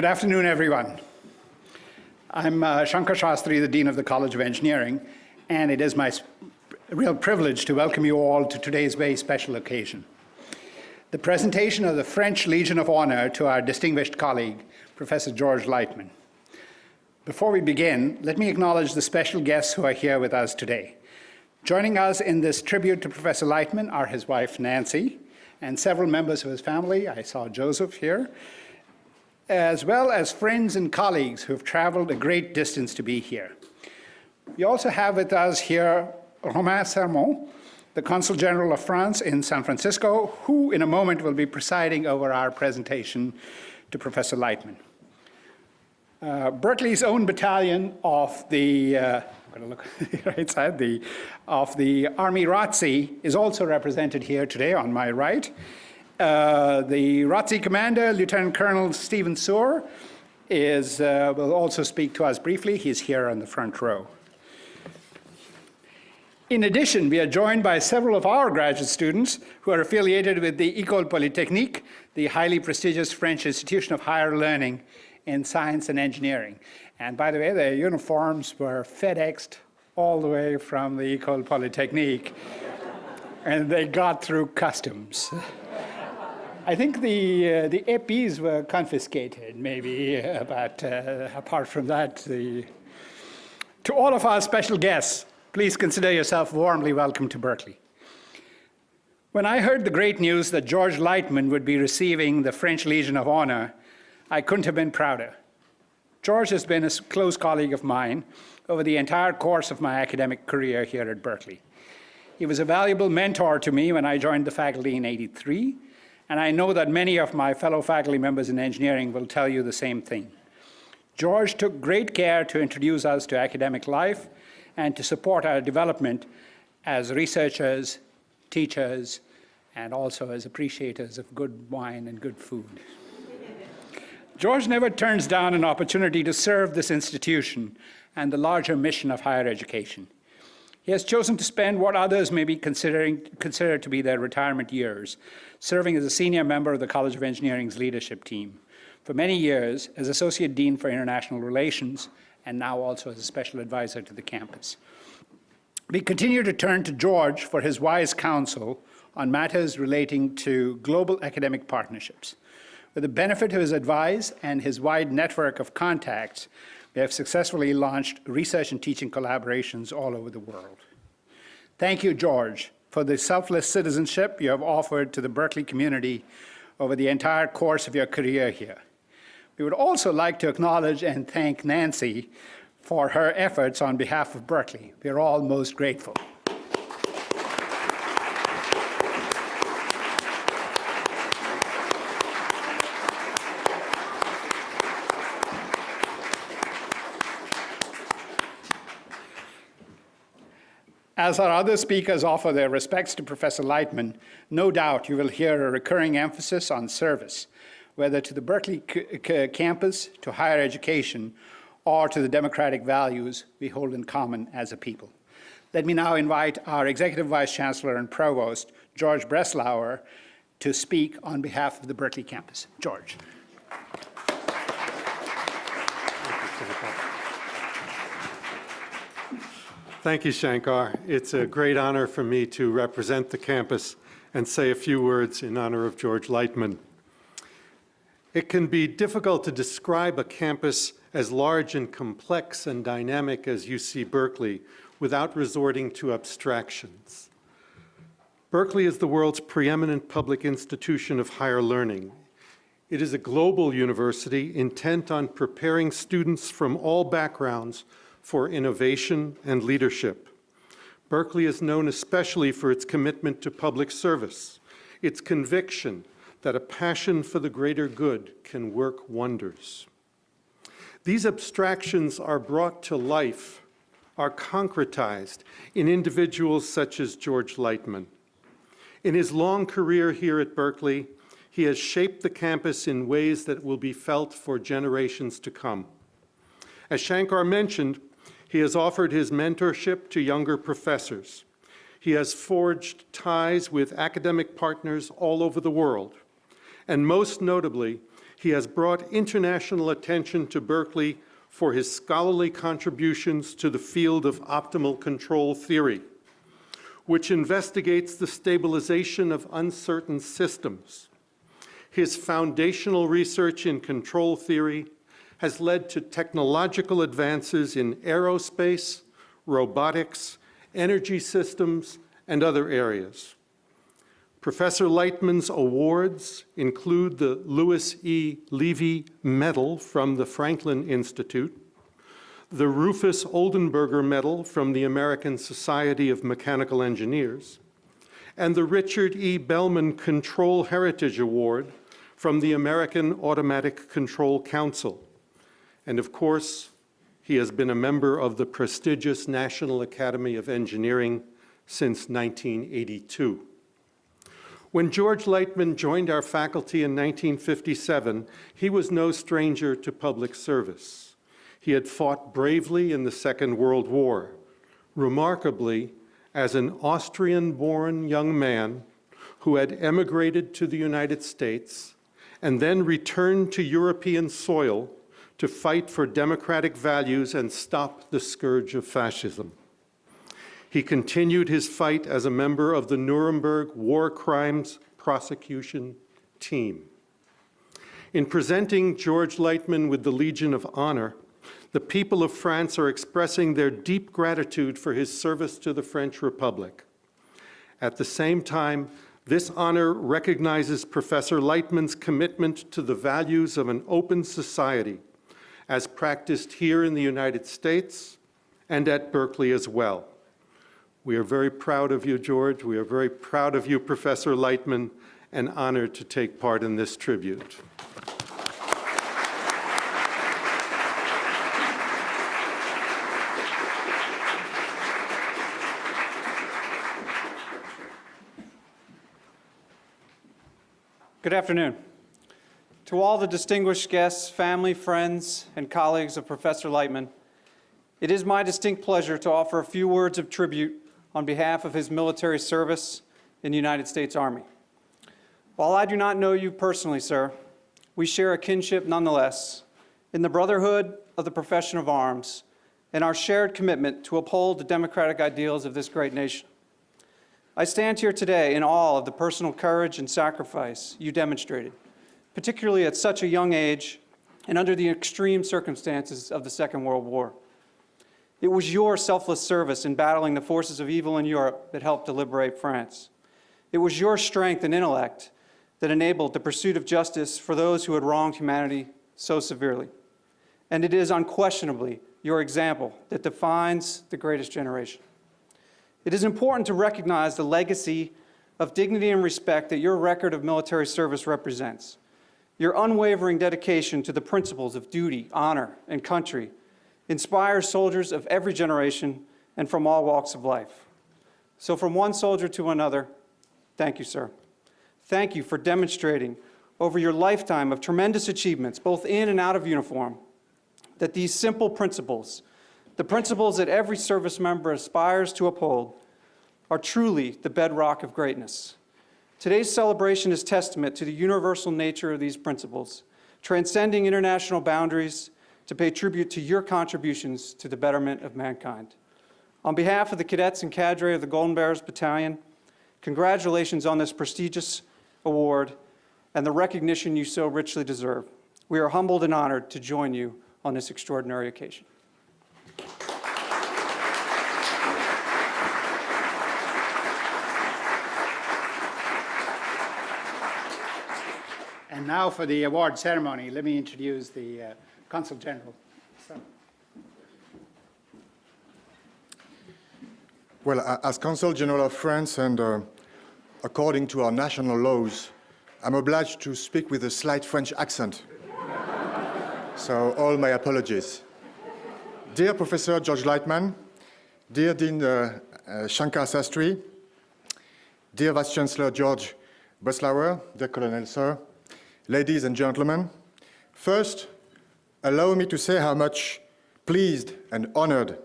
Good afternoon, everyone. I'm Shankar Shastri, the Dean of the College of Engineering, and it is my real privilege to welcome you all to today's very special occasion, the presentation of the French Legion of Honor to our distinguished colleague, Professor George Leitmann. Before we begin, let me acknowledge the special guests who are here with us today. Joining us in this tribute to Professor Lightman are his wife, Nancy, and several members of his family. I saw Joseph here, as well as friends and colleagues who have traveled a great distance to be here. We also have with us here Romain Sermon, the Consul General of France in San Francisco, who in a moment will be presiding over our presentation to Professor Lightman. Berkeley's own battalion of the, I'm going to look at the right side, of the Army ROTC is also represented here today on my right. The ROTC commander, Lieutenant Colonel Stephen Soor, will also speak to us briefly. He's here on the front row. In addition, we are joined by several of our graduate students who are affiliated with the École Polytechnique, the highly prestigious French institution of higher learning in science and engineering. And by the way, their uniforms were FedExed all the way from the École Polytechnique, and they got through customs. I think the épées were confiscated, maybe, but apart from that, to all of our special guests, please consider yourself warmly welcome to Berkeley. When I heard the great news that George Leitmann would be receiving the French Legion of Honor, I couldn't have been prouder. George has been a close colleague of mine over the entire course of my academic career here at Berkeley. He was a valuable mentor to me when I joined the faculty in '83, and I know that many of my fellow faculty members in engineering will tell you the same thing. George took great care to introduce us to academic life and to support our development as researchers, teachers, and also as appreciators of good wine and good food. George never turns down an opportunity to serve this institution and the larger mission of higher education. He has chosen to spend what others may be consider to be their retirement years, serving as a senior member of the College of Engineering's leadership team, for many years as Associate Dean for International Relations, and now also as a special advisor to the campus. We continue to turn to George for his wise counsel on matters relating to global academic partnerships. With the benefit of his advice and his wide network of contacts, we have successfully launched research and teaching collaborations all over the world. Thank you, George, for the selfless citizenship you have offered to the Berkeley community over the entire course of your career here. We would also like to acknowledge and thank Nancy for her efforts on behalf of Berkeley. We are all most grateful. As our other speakers offer their respects to Professor Lightman, no doubt you will hear a recurring emphasis on service, whether to the Berkeley campus, to higher education, or to the democratic values we hold in common as a people. Let me now invite our Executive Vice Chancellor and Provost, George Breslauer, to speak on behalf of the Berkeley campus. George. Thank you, Shankar. It's a great honor for me to represent the campus and say a few words in honor of George Leitmann. It can be difficult to describe a campus as large and complex and dynamic as UC Berkeley without resorting to abstractions. Berkeley is the world's preeminent public institution of higher learning. It is a global university intent on preparing students from all backgrounds for innovation and leadership. Berkeley is known especially for its commitment to public service, its conviction that a passion for the greater good can work wonders. These abstractions are brought to life, are concretized in individuals such as George Leitmann. In his long career here at Berkeley, he has shaped the campus in ways that will be felt for generations to come. As Shankar mentioned, he has offered his mentorship to younger professors. He has forged ties with academic partners all over the world. And most notably, he has brought international attention to Berkeley for his scholarly contributions to the field of optimal control theory, which investigates the stabilization of uncertain systems. His foundational research in control theory has led to technological advances in aerospace, robotics, energy systems, and other areas. Professor Lightman's awards include the Louis E. Levy Medal from the Franklin Institute, the Rufus Oldenburger Medal from the American Society of Mechanical Engineers, and the Richard E. Bellman Control Heritage Award from the American Automatic Control Council. And of course, he has been a member of the prestigious National Academy of Engineering since 1982. When George Leitmann joined our faculty in 1957, he was no stranger to public service. He had fought bravely in the Second World War. Remarkably, as an Austrian-born young man who had emigrated to the United States and then returned to European soil to fight for democratic values and stop the scourge of fascism. He continued his fight as a member of the Nuremberg War Crimes Prosecution Team. In presenting George Leitmann with the Legion of Honor, the people of France are expressing their deep gratitude for his service to the French Republic. At the same time, this honor recognizes Professor Lightman's commitment to the values of an open society, as practiced here in the United States and at Berkeley as well. We are very proud of you, George. We are very proud of you, Professor Lightman, and honored to take part in this tribute. Good afternoon. To all the distinguished guests, family, friends, and colleagues of Professor Lightman, it is my distinct pleasure to offer a few words of tribute on behalf of his military service in the United States Army. While I do not know you personally, sir, we share a kinship nonetheless in the brotherhood of the profession of arms and our shared commitment to uphold the democratic ideals of this great nation. I stand here today in awe of the personal courage and sacrifice you demonstrated, particularly at such a young age and under the extreme circumstances of the Second World War. It was your selfless service in battling the forces of evil in Europe that helped to liberate France. It was your strength and intellect that enabled the pursuit of justice for those who had wronged humanity so severely. And it is unquestionably your example that defines the greatest generation. It is important to recognize the legacy of dignity and respect that your record of military service represents. Your unwavering dedication to the principles of duty, honor, and country inspires soldiers of every generation and from all walks of life. So from one soldier to another, thank you, sir. Thank you for demonstrating over your lifetime of tremendous achievements, both in and out of uniform, that these simple principles, the principles that every service member aspires to uphold, are truly the bedrock of greatness. Today's celebration is testament to the universal nature of these principles, transcending international boundaries to pay tribute to your contributions to the betterment of mankind. On behalf of the cadets and cadre of the Golden Bears Battalion, congratulations on this prestigious award and the recognition you so richly deserve. We are humbled and honored to join you on this extraordinary occasion. And now for the award ceremony, let me introduce the Consul General. Well, as Consul General of France and according to our national laws, I'm obliged to speak with a slight French accent. So all my apologies. Dear Professor George Leitmann, dear Dean Shankar Sastry, dear Vice Chancellor George Breslauer, dear Colonel Sir, ladies and gentlemen, first, allow me to say how much pleased and honored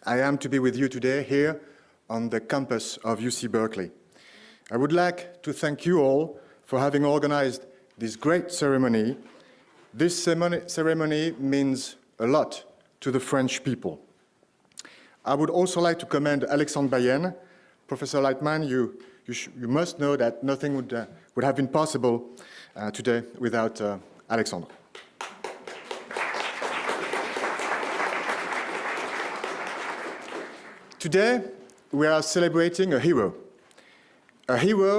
I am to be with you today here on the campus of UC Berkeley. I would like to thank you all for having organized this great ceremony This ceremony means a lot to the French people. I would also like to commend Alexandre Bayenne. Professor Lightman, you must know that nothing would have been possible today without Alexandre. Today, we are celebrating a hero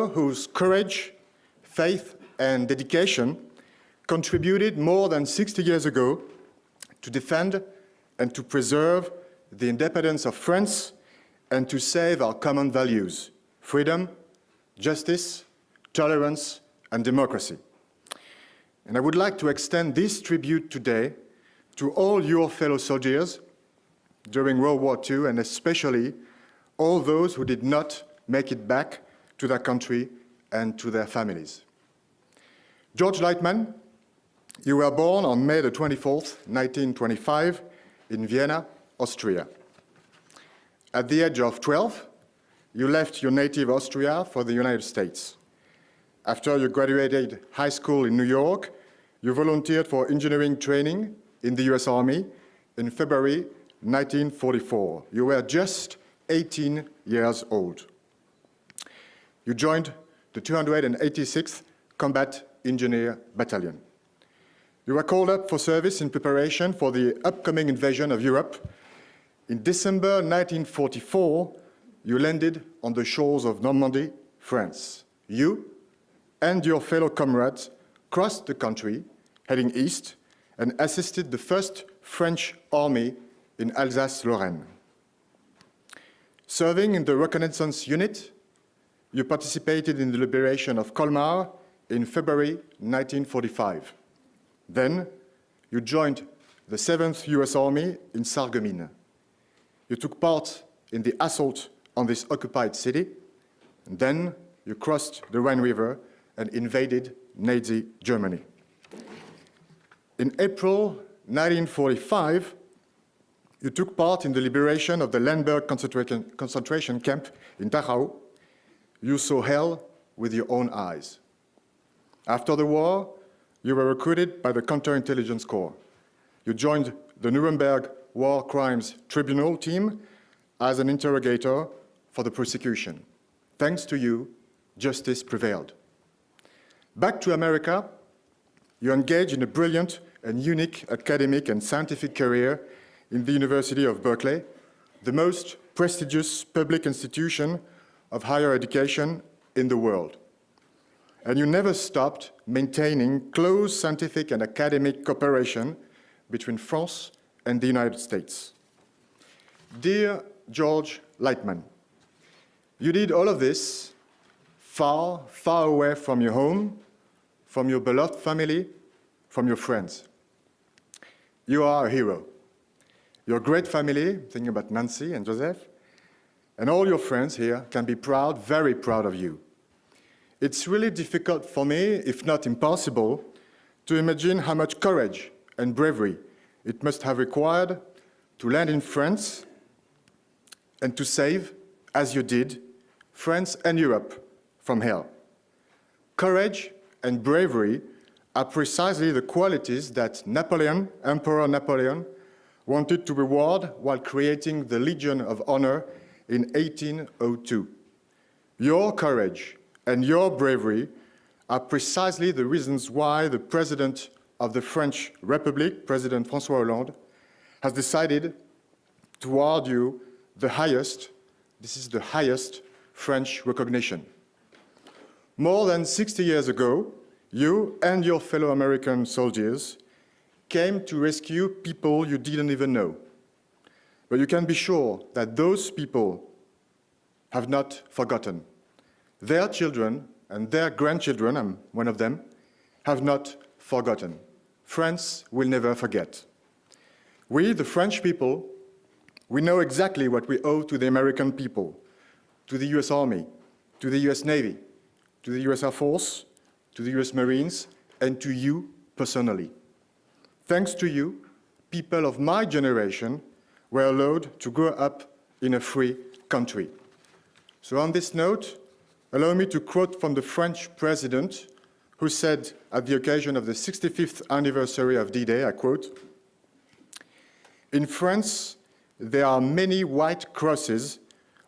whose courage, faith, and dedication contributed more than 60 years ago to defend and to preserve the independence of France and to save our common values: freedom, justice, tolerance, and democracy. And I would like to extend this tribute today to all your fellow soldiers during World War II, and especially all those who did not make it back to their country and to their families. George Leitmann, you were born on May the 24th, 1925, in Vienna, Austria. At the age of 12, you left your native Austria for the United States. After you graduated high school in New York, you volunteered for engineering training in the US Army in February 1944. You were just 18 years old. You joined the 286th Combat Engineer Battalion. You were called up for service in preparation for the upcoming invasion of Europe. In December 1944, you landed on the shores of Normandy, France. You and your fellow comrades crossed the country, heading east, and assisted the 1st French Army in Alsace-Lorraine. Serving in the Reconnaissance Unit, you participated in the liberation of Colmar in February 1945. Then, you joined the 7th US Army in Sarreguemines. You took part in the assault on this occupied city, and then you crossed the Rhine River and invaded Nazi Germany. In April 1945, you took part in the liberation of the Lemberg concentration camp in Dachau. You saw hell with your own eyes. After the war, you were recruited by the Counterintelligence Corps. You joined the Nuremberg War Crimes Tribunal team as an interrogator for the prosecution. Thanks to you, justice prevailed. Back to America, you engaged in a brilliant and unique academic and scientific career in the University of Berkeley, the most prestigious public institution of higher education in the world. And you never stopped maintaining close scientific and academic cooperation between France and the United States. Dear George Leitmann, you did all of this far, far away from your home, from your beloved family, from your friends. You are a hero. Your great family, thinking about Nancy and Joseph, and all your friends here can be proud, very proud of you. It's really difficult for me, if not impossible, to imagine how much courage and bravery it must have required to land in France and to save, as you did, France and Europe from hell. Courage and bravery are precisely the qualities that Emperor Napoleon, wanted to reward while creating the Legion of Honor in 1802. Your courage and your bravery are precisely the reasons why the President of the French Republic, President François Hollande, has decided to award you the highest French recognition. More than 60 years ago, you and your fellow American soldiers came to rescue people you didn't even know. But you can be sure that those people have not forgotten. Their children and their grandchildren, I'm one of them, have not forgotten. France will never forget. We, the French people, we know exactly what we owe to the American people, to the US Army, to the US Navy, to the US Air Force, to the US Marines, and to you personally. Thanks to you, people of my generation were allowed to grow up in a free country. So on this note, allow me to quote from the French president, who said at the occasion of the 65th anniversary of D-Day, I quote, "In France, there are many white crosses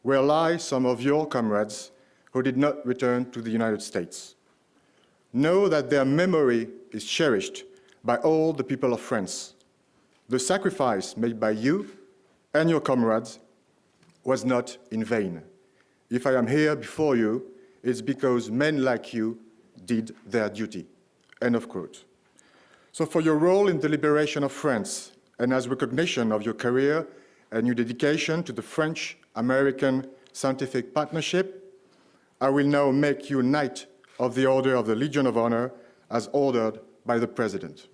where lie some of your comrades who did not return to the United States. Know that their memory is cherished by all the people of France. The sacrifice made by you and your comrades was not in vain. If I am here before you, it's because men like you did their duty." End of quote. So for your role in the liberation of France and as recognition of your career and your dedication to the French-American scientific partnership, I will now make you Knight of the Order of the Legion of Honor as ordered by the President.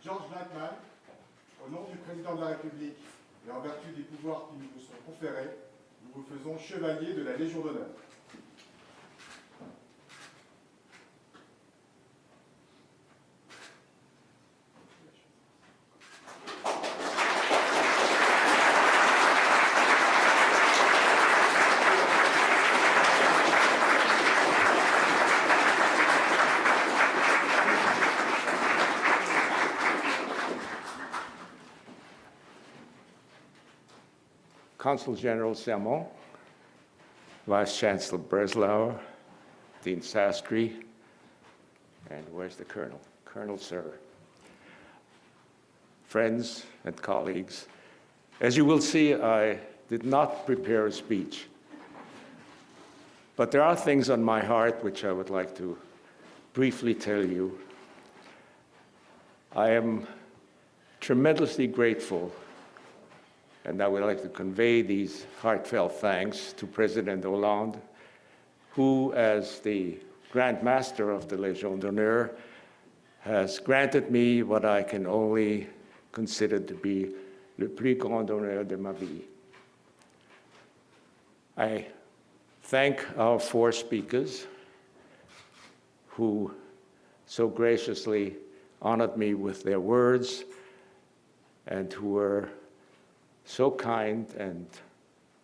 George Leitmann, au nom du Président de la République et en vertu des pouvoirs qui nous vous sont conférés, nous vous faisons chevalier de la Légion d'honneur. Consul General Sermon, Vice Chancellor Breslauer, Dean Sastry, and where's the Colonel? Colonel Sir. Friends and colleagues, as you will see, I did not prepare a speech, but there are things on my heart which I would like to briefly tell you. I am tremendously grateful, and I would like to convey these heartfelt thanks to President Hollande, who, as the Grand Master of the Légion d'honneur, has granted me what I can only consider to be le plus grand honneur de ma vie. I thank our four speakers who so graciously honored me with their words and who were so kind and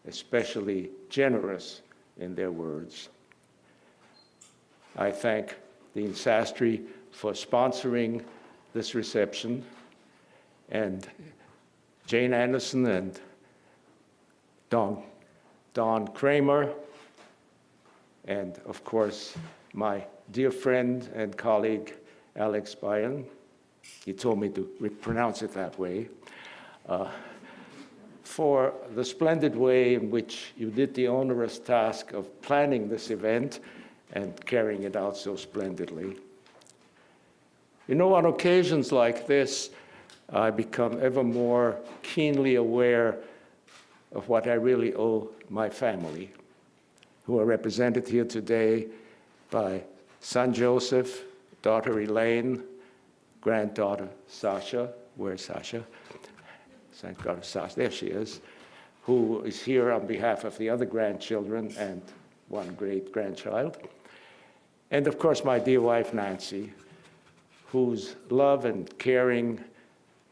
especially generous in their words. I thank Dean Sastry for sponsoring this reception, and Jane Anderson and Don Kramer, and of course, my dear friend and colleague, Alex Bayan. He told me to pronounce it that way. For the splendid way in which you did the onerous task of planning this event and carrying it out so splendidly. You know, on occasions like this, I become ever more keenly aware of what I really owe my family, who are represented here today by son Joseph, daughter Elaine, granddaughter Sasha. Where's Sasha? Thank God, Sasha, there she is, who is here on behalf of the other grandchildren and one great-grandchild. And of course, my dear wife, Nancy, whose love and caring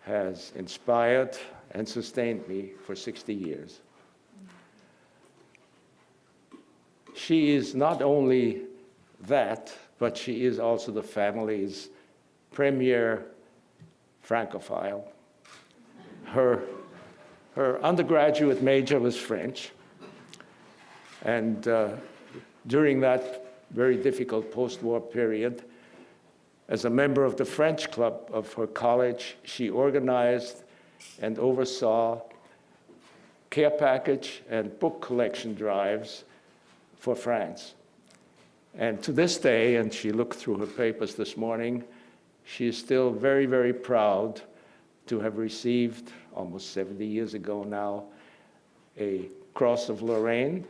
has inspired and sustained me for 60 years. She is not only that, but she is also the family's premier Francophile. Her undergraduate major was French, and during that very difficult post-war period, as a member of the French club of her college, she organized and oversaw care package and book collection drives for France. And to this day, and she looked through her papers this morning, she is still very, very proud to have received, almost 70 years ago now, a Cross of Lorraine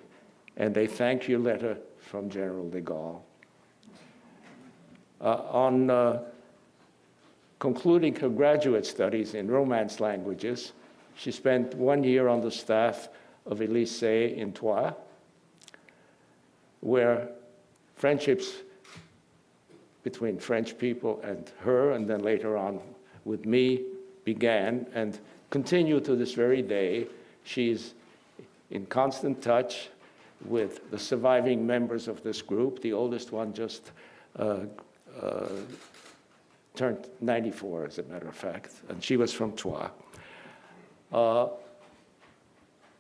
and a thank you letter from General de Gaulle. On concluding her graduate studies in Romance languages, she spent 1 year on the staff of a lycée in Troyes, where friendships between French people and her, and then later on with me, began and continue to this very day. She's in constant touch with the surviving members of this group. The oldest one just turned 94, as a matter of fact, and she was from Troyes.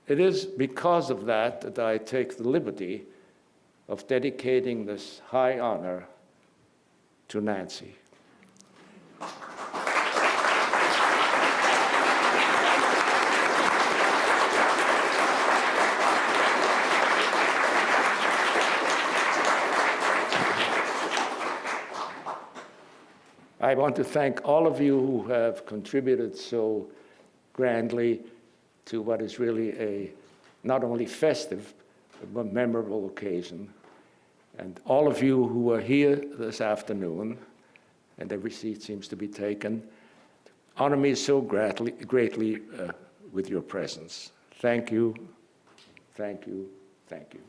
It is because of that that I take the liberty of dedicating this high honor to Nancy. I want to thank all of you who have contributed so grandly to what is really a not only festive, but memorable occasion. And all of you who are here this afternoon, and every seat seems to be taken, honor me so greatly with your presence. Thank you, thank you, thank you.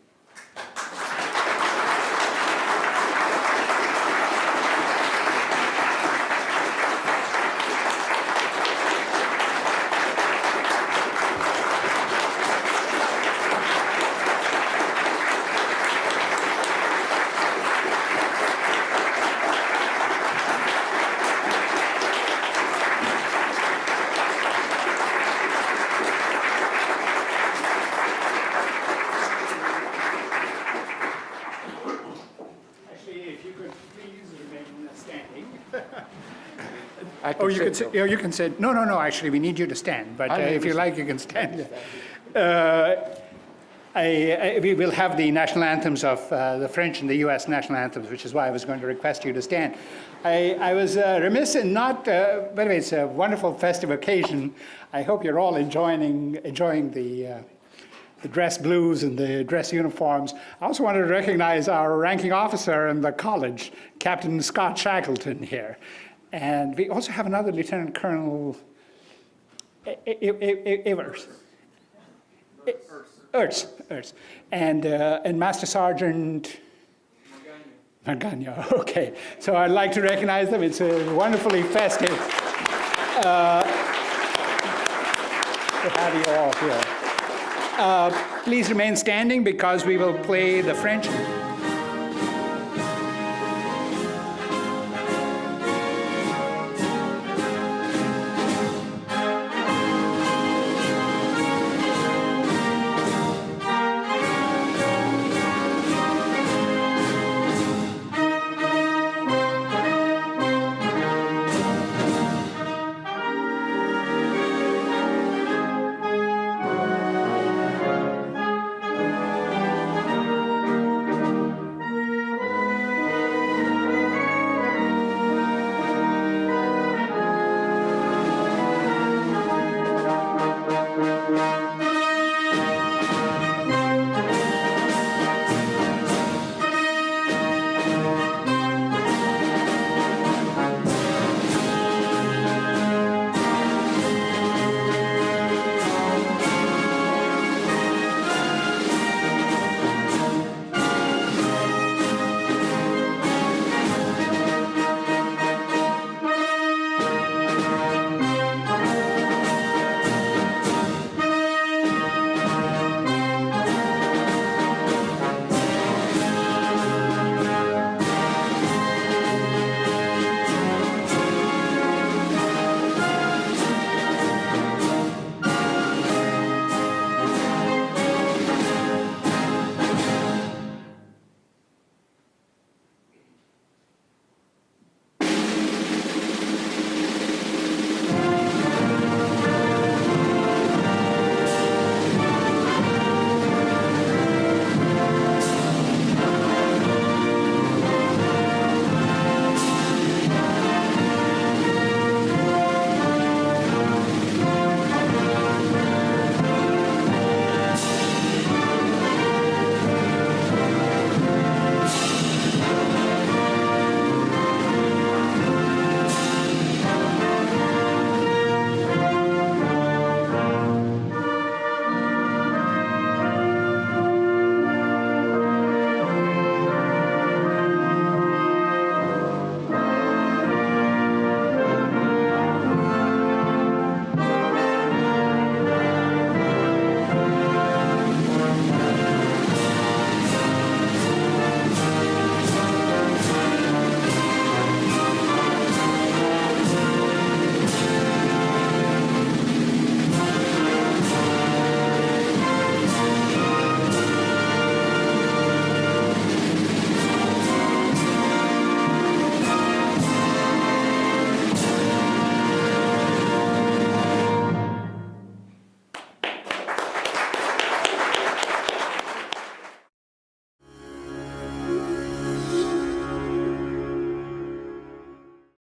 Oh, you can say, you can say, no, actually, we need you to stand, but if you like, you can stand. We will have the national anthems of the French and the US national anthems, which is why I was going to request you to stand. I was remiss in not, by the way, it's a wonderful festive occasion. I hope you're all enjoying the dress blues and the dress uniforms. I also wanted to recognize our ranking officer in the college, Captain Scott Shackleton here. And we also have another Lieutenant Colonel Ertz. And Master Sergeant Magana. Okay, so I'd like to recognize them. It's wonderfully festive to have you all here. Please remain standing because we will play the French